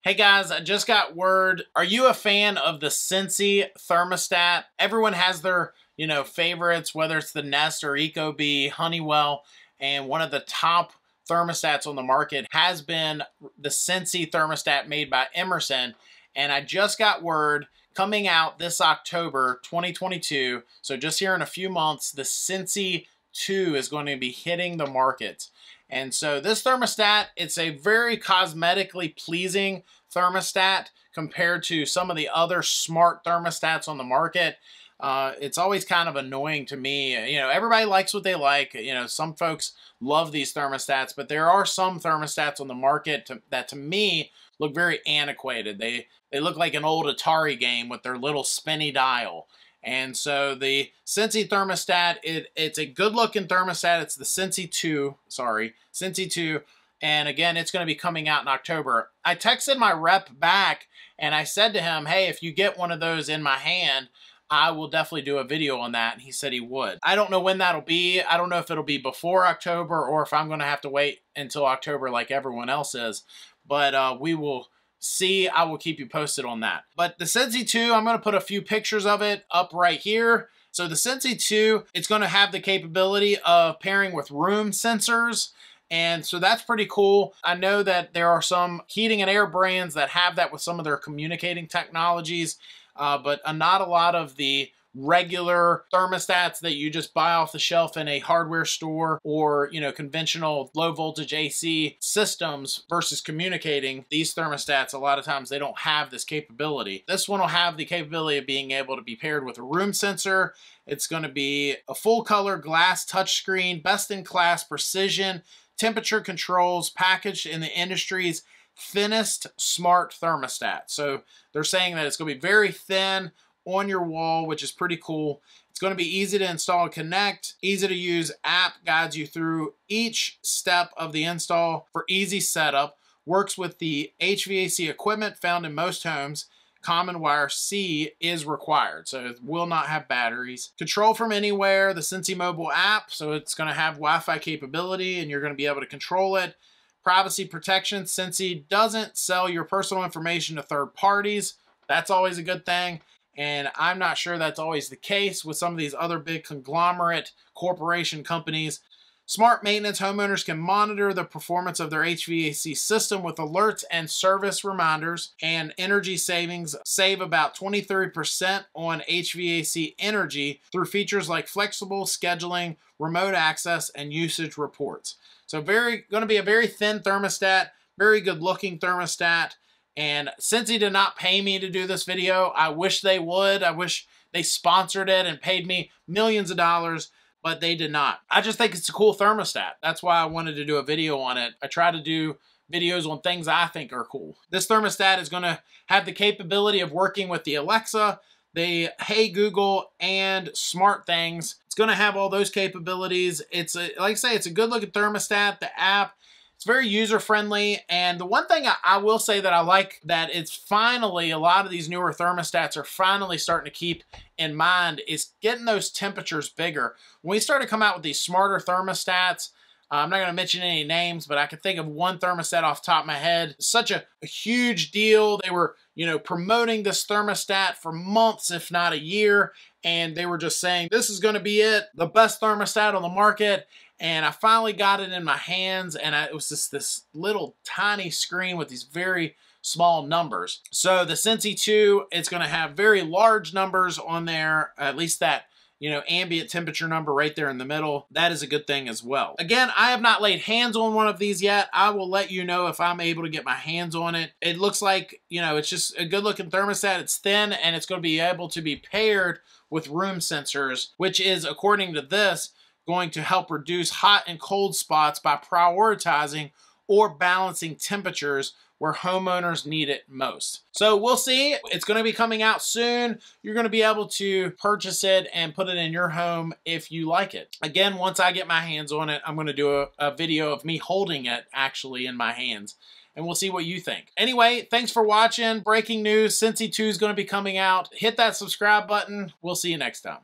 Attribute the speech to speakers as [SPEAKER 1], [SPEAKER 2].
[SPEAKER 1] Hey guys, I just got word. Are you a fan of the Sensi thermostat? Everyone has their, favorites, whether it's the Nest or Ecobee, Honeywell, and one of the top thermostats on the market has been the Sensi thermostat made by Emerson. And I just got word coming out this October 2022, so just here in a few months, the Sensi 2 is going to be hitting the market. And so this thermostat, it's a very cosmetically pleasing thermostat compared to some of the other smart thermostats on the market. It's always kind of annoying to me. Everybody likes what they like. Some folks love these thermostats, but there are some thermostats on the market that to me look very antiquated. They look like an old Atari game with their little spinny dial. And so the Sensi thermostat, it's a good-looking thermostat. It's the Sensi 2, Sensi 2. And again, it's going to be coming out in October. I texted my rep back, and I said to him, hey, if you get one of those in my hand, I will definitely do a video on that. And he said he would. I don't know when that'll be. I don't know if it'll be before October or if I'm going to have to wait until October like everyone else is. But we will see. I will keep you posted on that. But the Sensi 2, I'm going to put a few pictures of it up right here. So the Sensi 2, it's going to have the capability of pairing with room sensors. And so that's pretty cool. I know that there are some heating and air brands that have that with some of their communicating technologies, but not a lot of the regular thermostats that you just buy off the shelf in a hardware store or, conventional low voltage AC systems versus communicating. These thermostats, a lot of times they don't have this capability. This one will have the capability of being able to be paired with a room sensor. It's going to be a full color glass touchscreen, best in class precision, temperature controls packaged in the industry's thinnest smart thermostat. So they're saying that it's going to be very thin on your wall, which is pretty cool. It's going to be easy to install and connect. Easy to use app guides you through each step of the install for easy setup. Works with the HVAC equipment found in most homes. Common wire C is required, so it will not have batteries. Control from anywhere, the Sensi mobile app, so it's going to have Wi-Fi capability and you're going to be able to control it. Privacy protection, Sensi doesn't sell your personal information to third parties. That's always a good thing. And I'm not sure that's always the case with some of these other big conglomerate corporation companies. Smart maintenance homeowners can monitor the performance of their HVAC system with alerts and service reminders, and energy savings. Save about 20-30% on HVAC energy through features like flexible scheduling, remote access, and usage reports. So going to be a very thin thermostat, very good looking thermostat. And Sensi did not pay me to do this video. I wish they would. I wish they sponsored it and paid me millions of dollars, but they did not. I just think it's a cool thermostat. That's why I wanted to do a video on it. I try to do videos on things I think are cool. This thermostat is going to have the capability of working with the Alexa, the Hey Google, and Smart Things. It's going to have all those capabilities. Like I say, it's a good looking thermostat. The app, it's very user-friendly, and the one thing I will say that I like that it's finally, a lot of these newer thermostats are finally starting to keep in mind is getting those temperatures bigger. When we started to come out with these smarter thermostats, I'm not going to mention any names, but I can think of one thermostat off the top of my head. Such a huge deal. They were, promoting this thermostat for months, if not a year, and they were just saying, this is going to be it, the best thermostat on the market. And I finally got it in my hands, and it was just this little tiny screen with these very small numbers. So the Sensi 2, it's going to have very large numbers on there, at least that, ambient temperature number right there in the middle. That is a good thing as well. Again, I have not laid hands on one of these yet. I will let you know if I'm able to get my hands on it. It looks like, it's just a good looking thermostat. It's thin, and it's going to be able to be paired with room sensors, which is, according to this, going to help reduce hot and cold spots by prioritizing or balancing temperatures where homeowners need it most. So we'll see. It's going to be coming out soon. You're going to be able to purchase it and put it in your home if you like it. Again, once I get my hands on it, I'm going to do a video of me holding it actually in my hands, and we'll see what you think. Anyway, thanks for watching. Breaking news, Sensi 2 is going to be coming out. Hit that subscribe button. We'll see you next time.